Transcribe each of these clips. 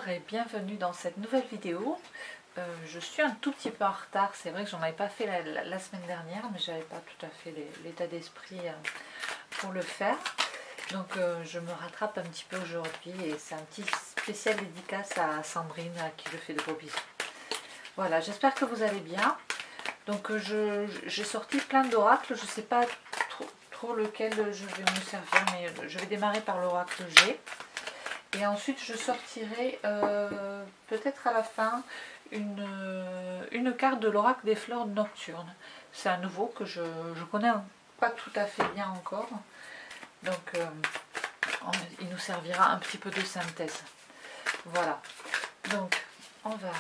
Bonjour et bienvenue dans cette nouvelle vidéo. Je suis un tout petit peu en retard, c'est vrai que j'en avais pas fait la semaine dernière, mais j'avais pas tout à fait l'état d'esprit pour le faire. Donc je me rattrape un petit peu aujourd'hui et c'est un petit spécial dédicace à Sandrine à qui je fais de gros bisous. Voilà, j'espère que vous allez bien. Donc j'ai sorti plein d'oracles, je ne sais pas trop lequel je vais me servir, mais je vais démarrer par l'oracle G. Et ensuite je sortirai peut-être à la fin une carte de l'oracle des fleurs nocturnes. C'est un nouveau que je connais pas tout à fait bien encore. Donc il nous servira un petit peu de synthèse. Voilà. Donc on va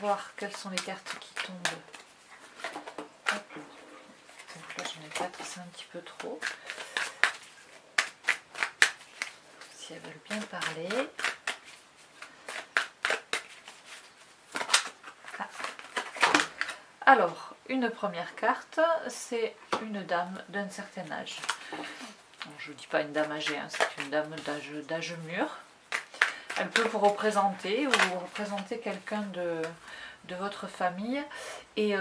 voir quelles sont les cartes qui tombent. Hop. Donc là j'en ai 4, c'est un petit peu trop. Si elles veulent bien parler. Ah. Alors, une première carte, c'est une dame d'un certain âge. Bon, je ne dis pas une dame âgée, hein, c'est une dame d'âge mûr. Elle peut vous représenter ou représenter quelqu'un de votre famille. Et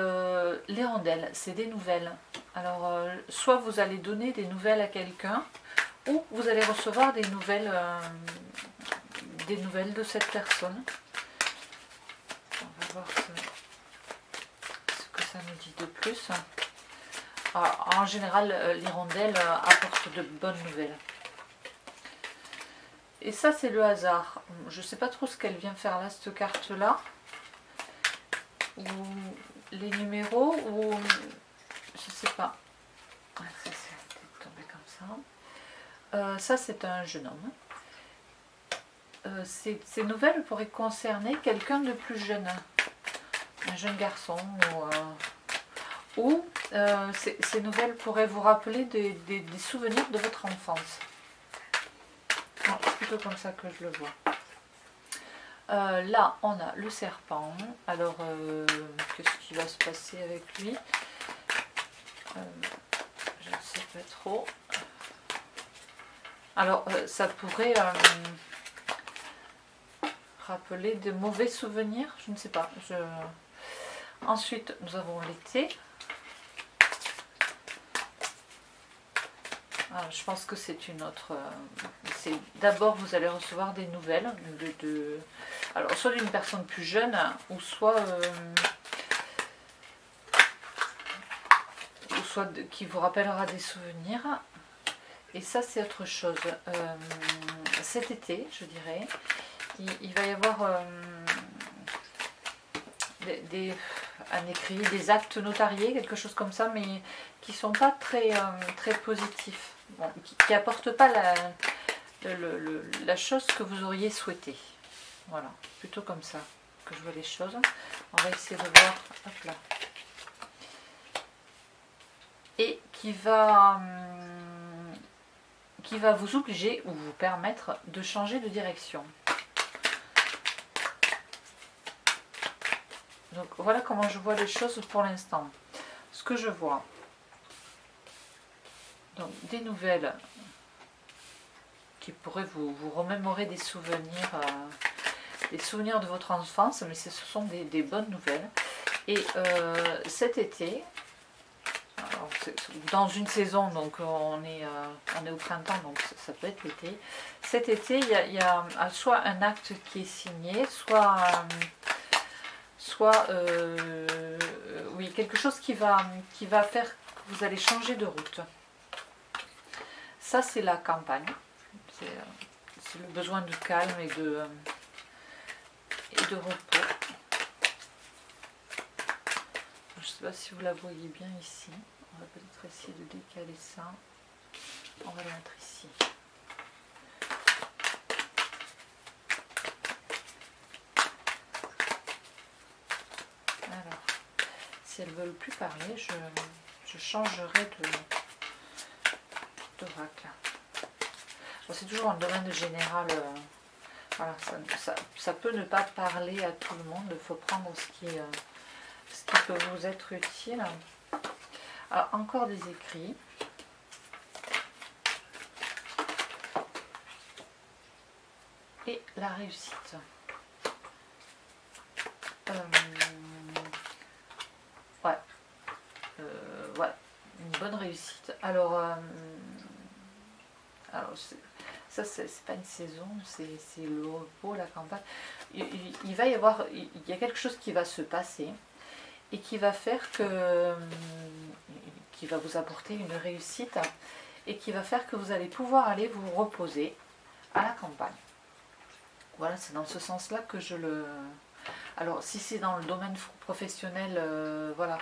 l'hirondelle, c'est des nouvelles. Alors, soit vous allez donner des nouvelles à quelqu'un, ou vous allez recevoir des nouvelles de cette personne. On va voir ce que ça nous dit de plus. Alors, en général, l'hirondelle apporte de bonnes nouvelles. Et ça, c'est le hasard. Je ne sais pas trop ce qu'elle vient faire là, cette carte-là. Ou les numéros, ou... je ne sais pas. Ça, c'est tombé comme ça. Ça, c'est un jeune homme. Ces nouvelles pourraient concerner quelqu'un de plus jeune. Un jeune garçon ou ces nouvelles pourraient vous rappeler des souvenirs de votre enfance. C'est plutôt comme ça que je le vois. Là, on a le serpent. Alors, qu'est-ce qui va se passer avec lui? Je ne sais pas trop. Alors, ça pourrait rappeler de mauvais souvenirs. Je ne sais pas. Ensuite, nous avons l'été. Je pense que c'est une autre... D'abord, vous allez recevoir des nouvelles alors, soit d'une personne plus jeune, ou soit qui vous rappellera des souvenirs. Et ça, c'est autre chose. Cet été, je dirais, il va y avoir un écrit, des actes notariés, quelque chose comme ça, mais qui ne sont pas très positifs. Bon, qui n'apportent pas la chose que vous auriez souhaité. Voilà, plutôt comme ça que je vois les choses. On va essayer de voir, hop là. Et qui va vous obliger ou vous permettre de changer de direction. Donc voilà comment je vois les choses pour l'instant. Ce que je vois. Donc des nouvelles qui pourraient vous remémorer des souvenirs de votre enfance, mais ce sont des bonnes nouvelles. Et cet été, alors, dans une saison, donc on est au printemps, donc ça peut être l'été. Cet été, il y a soit un acte qui est signé, soit oui, quelque chose qui va faire que vous allez changer de route. Ça, c'est la campagne. C'est le besoin de calme et de repos. Je ne sais pas si vous la voyez bien ici. On va peut-être essayer de décaler ça. On va la mettre ici. Alors, si elles ne veulent plus parler, je changerai d'oracle. C'est toujours un domaine général. Voilà, ça peut ne pas parler à tout le monde. Il faut prendre ce qui peut vous être utile. Alors, encore des écrits. et la réussite. Ouais, ouais, une bonne réussite. Alors ça c'est pas une saison, c'est le repos, la campagne. Il va y avoir, il y a quelque chose qui va se passer et qui va faire que, qui va vous apporter une réussite et qui va faire que vous allez pouvoir aller vous reposer à la campagne. Voilà, c'est dans ce sens-là que je le... Alors, si c'est dans le domaine professionnel, voilà,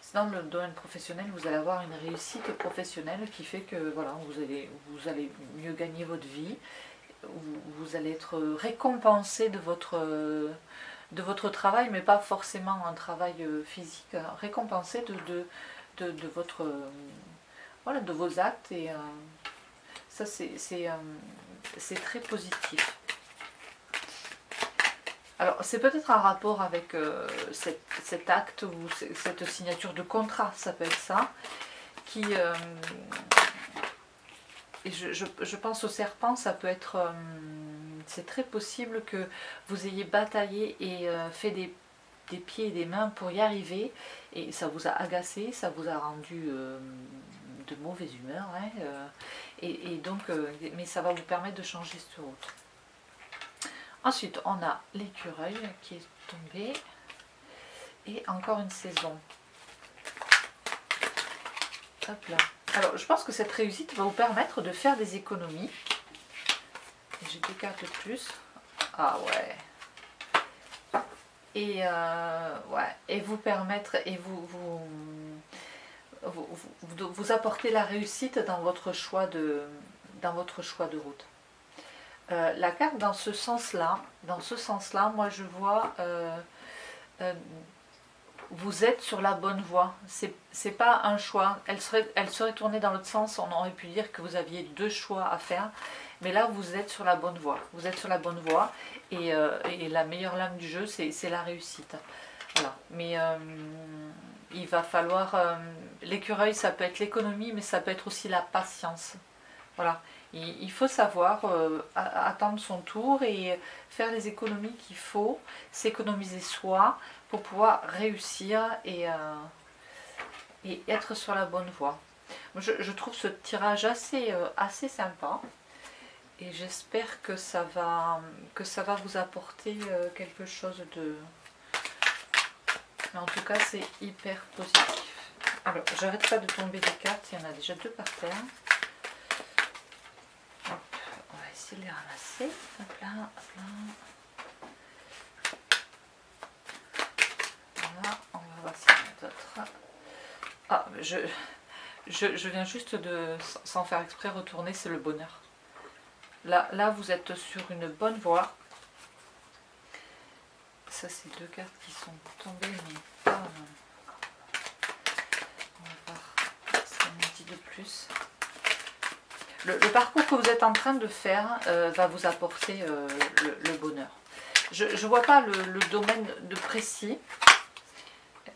c'est dans le domaine professionnel, vous allez avoir une réussite professionnelle qui fait que, voilà, vous allez mieux gagner votre vie, vous allez être récompensé de votre travail, mais pas forcément un travail physique, récompensé de votre... voilà, de vos actes, et ça c'est très positif. Alors c'est peut-être un rapport avec cet acte ou cette signature de contrat, ça peut être ça, qui... et je pense au serpent, ça peut être... c'est très possible que vous ayez bataillé et fait des pieds et des mains pour y arriver, et ça vous a agacé, ça vous a rendu de mauvaise humeur, hein, et donc, mais ça va vous permettre de changer cette route. Ensuite, on a l'écureuil qui est tombé, et encore une saison. Hop là. Alors, je pense que cette réussite va vous permettre de faire des économies. J'ai 2 cartes de plus. Ah ouais. Et ouais, et vous permettre, et vous apporter la réussite dans votre choix de route. La carte dans ce sens-là, moi je vois vous êtes sur la bonne voie. C'est pas un choix. Elle serait tournée dans l'autre sens. On aurait pu dire que vous aviez 2 choix à faire. Mais là, vous êtes sur la bonne voie. Vous êtes sur la bonne voie. Et la meilleure lame du jeu, c'est la réussite. Voilà. Mais il va falloir... l'écureuil, ça peut être l'économie, mais ça peut être aussi la patience. Voilà. Il faut savoir attendre son tour et faire les économies qu'il faut, s'économiser soi pour pouvoir réussir et être sur la bonne voie. Je trouve ce tirage assez sympa, et j'espère que ça va vous apporter quelque chose de... Mais en tout cas, c'est hyper positif. Alors, j'arrête pas de tomber des cartes, il y en a déjà 2 par terre. Hop, on va essayer de les ramasser. Hop là, hop là. Voilà, on va voir s'il y en a d'autres. Ah, je viens juste de, sans faire exprès, retourner, c'est le bonheur. Là, vous êtes sur une bonne voie. Ça, c'est 2 cartes qui sont tombées, mais pas... on va voir ce qu'on me dit de plus. Le parcours que vous êtes en train de faire va vous apporter le bonheur. Je ne vois pas le domaine de précis.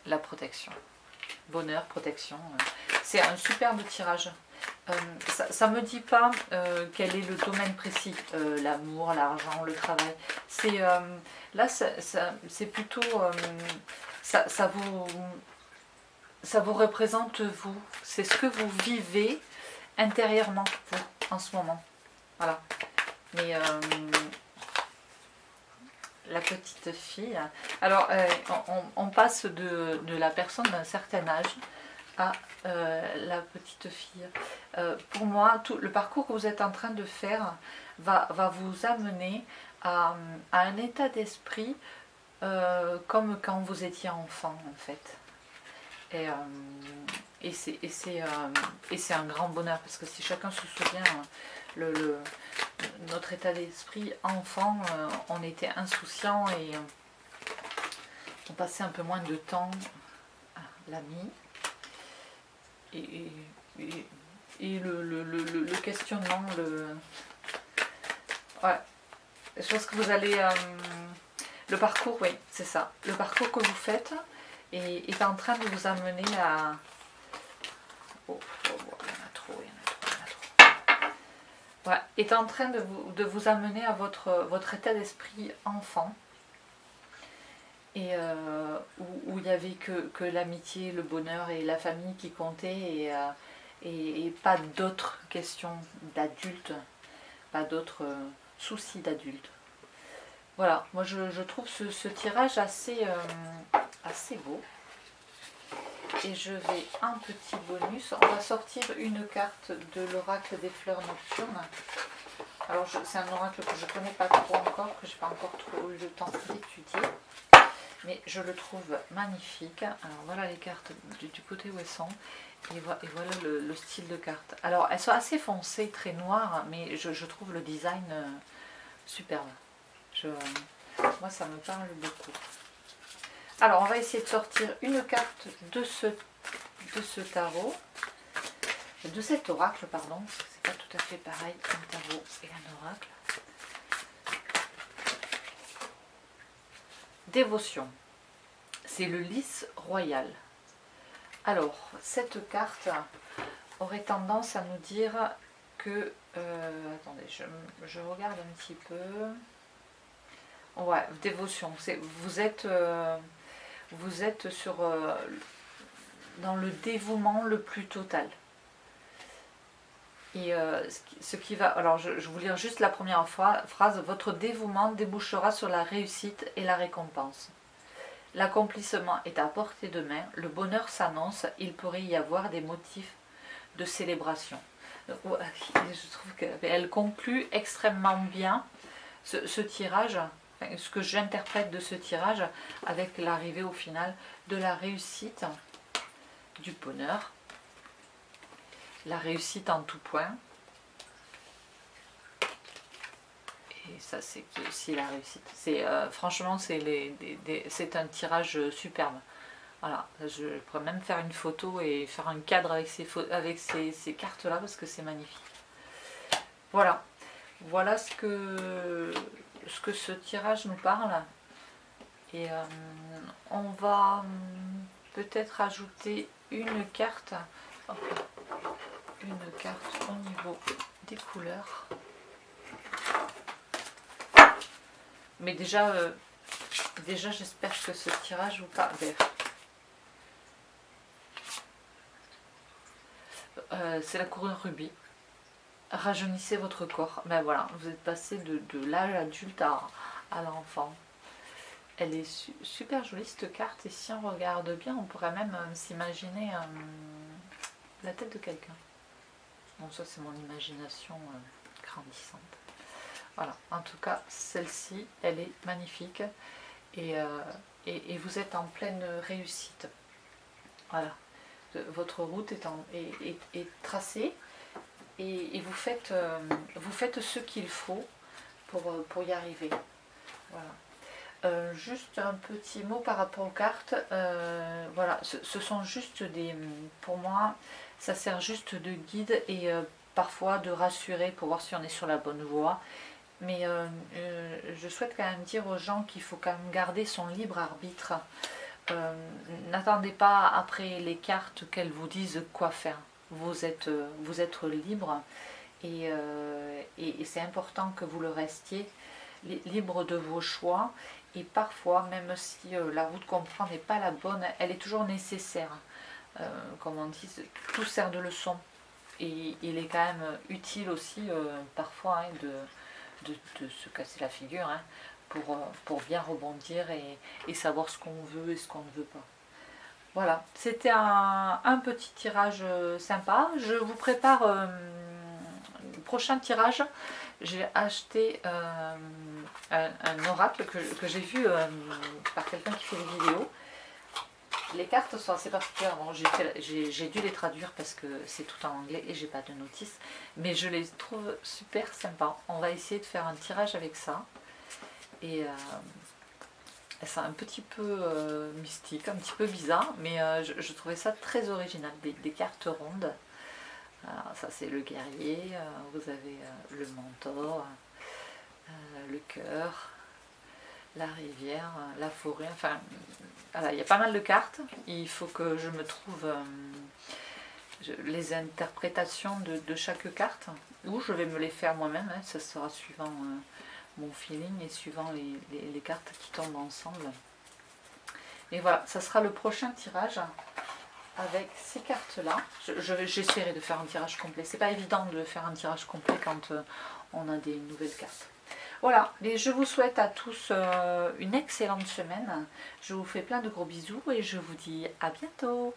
La protection. Bonheur, protection. C'est un superbe tirage. Ça ne me dit pas quel est le domaine précis. L'amour, l'argent, le travail. Là, c'est plutôt... ça vous représente vous. C'est ce que vous vivez intérieurement, vous, en ce moment. Voilà. Mais la petite fille... Alors, on passe de la personne d'un certain âge à la petite fille. Pour moi, tout le parcours que vous êtes en train de faire va vous amener à un état d'esprit comme quand vous étiez enfant, en fait. Et c'est un grand bonheur, parce que si chacun se souvient, notre état d'esprit enfant, on était insouciant et on passait un peu moins de temps à l'ami. Et le questionnement, ouais, je pense que vous allez... le parcours, oui, c'est ça. Le parcours que vous faites est en train de vous amener à... Oh, il y en a trop. ouais, est en train de vous amener à votre état d'esprit enfant. Et où il n'y avait que l'amitié, le bonheur et la famille qui comptaient et pas d'autres questions d'adultes, pas d'autres soucis d'adultes. Voilà, moi je trouve ce tirage assez beau. Et je vais un petit bonus. On va sortir une carte de l'oracle des fleurs nocturnes. Alors c'est un oracle que je ne connais pas trop encore, que je n'ai pas encore trop eu le temps d'étudier. Mais je le trouve magnifique. Alors voilà les cartes du côté où elles sont. Et voilà le style de carte. Alors elles sont assez foncées, très noires, mais je trouve le design superbe. Moi ça me parle beaucoup. Alors on va essayer de sortir une carte de ce tarot. De cet oracle, pardon. C'est pas tout à fait pareil un tarot et un oracle. Dévotion, c'est le lys royal. Alors, cette carte aurait tendance à nous dire que... attendez, je regarde un petit peu. Ouais, dévotion, vous êtes sur, dans le dévouement le plus total. Et ce qui va... Alors, je vais vous lire juste la première phrase. Votre dévouement débouchera sur la réussite et la récompense. L'accomplissement est à portée de main, le bonheur s'annonce, il pourrait y avoir des motifs de célébration. Je trouve qu'elle conclut extrêmement bien ce tirage, ce que j'interprète de ce tirage, avec l'arrivée au final de la réussite, du bonheur, la réussite en tout point. Et ça c'est aussi la réussite. Franchement c'est un tirage superbe. Voilà, je pourrais même faire une photo et faire un cadre avec ces cartes là parce que c'est magnifique. Voilà, voilà ce que ce tirage nous parle. Et on va peut-être ajouter une carte au niveau des couleurs. Mais déjà j'espère que ce tirage vous parle. C'est la couleur rubis. Rajeunissez votre corps. Ben voilà, vous êtes passé de l'âge adulte à l'enfant. Elle est super jolie cette carte, et si on regarde bien, on pourrait même s'imaginer la tête de quelqu'un. Bon, ça c'est mon imagination grandissante. Voilà, en tout cas, celle-ci, elle est magnifique et vous êtes en pleine réussite. Voilà, votre route est tracée et vous faites ce qu'il faut pour y arriver. Voilà. Juste un petit mot par rapport aux cartes. Voilà, ce sont juste pour moi, ça sert juste de guide et parfois de rassurer pour voir si on est sur la bonne voie. Mais je souhaite quand même dire aux gens qu'il faut quand même garder son libre arbitre. N'attendez pas après les cartes qu'elles vous disent quoi faire. Vous êtes libre et c'est important que vous le restiez, libre de vos choix. Et parfois, même si la route qu'on prend n'est pas la bonne, elle est toujours nécessaire. Comme on dit, tout sert de leçon. Et il est quand même utile aussi parfois de se casser la figure pour bien rebondir et savoir ce qu'on veut et ce qu'on ne veut pas. Voilà, c'était un petit tirage sympa. Je vous prépare le prochain tirage. J'ai acheté un oracle que j'ai vu par quelqu'un qui fait des vidéos. Les cartes sont assez particulières. Bon, j'ai dû les traduire parce que c'est tout en anglais et j'ai pas de notice. Mais je les trouve super sympas. On va essayer de faire un tirage avec ça. Et c'est un petit peu mystique, un petit peu bizarre. Mais je trouvais ça très original. Des cartes rondes. Alors, ça c'est le guerrier. Vous avez le mentor, le cœur, la rivière, la forêt, enfin voilà, il y a pas mal de cartes. Il faut que je me trouve les interprétations de chaque carte, ou je vais me les faire moi-même, hein, ça sera suivant mon feeling et suivant les cartes qui tombent ensemble. Et voilà, ça sera le prochain tirage avec ces cartes-là. J'essaierai de faire un tirage complet. C'est pas évident de faire un tirage complet quand on a des nouvelles cartes. Voilà, et je vous souhaite à tous une excellente semaine. Je vous fais plein de gros bisous et je vous dis à bientôt.